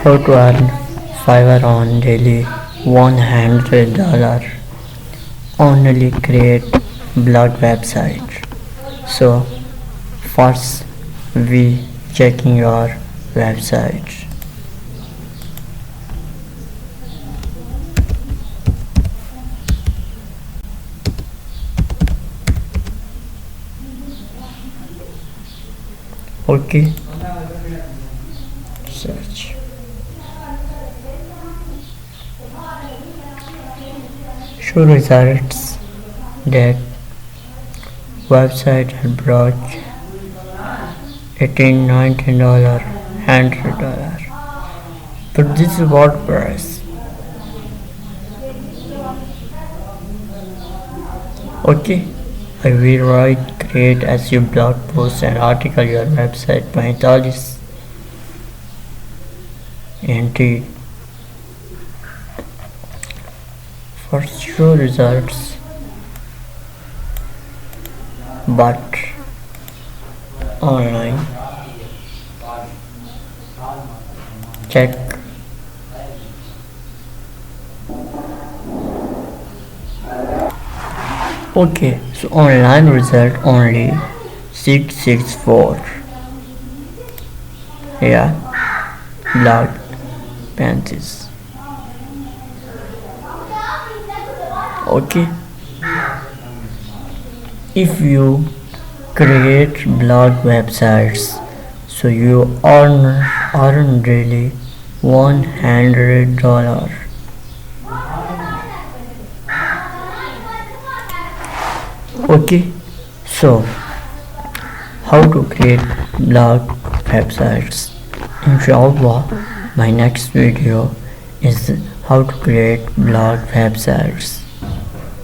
How to earn fiverr on daily $100. Only create blog website. So first we checking your website. Okay, search. Show results that website had brought $18, $19, $100. But this is WordPress. Okay, I will write create as your blog post and article your website 45 entry. First show results, but online check. Okay, so online result only 664. Yeah, blog panties. Okay, if you create blog websites, so you earn daily $100. Okay, so how to create blog websites? Inshallah, my next video is how to create blog websites.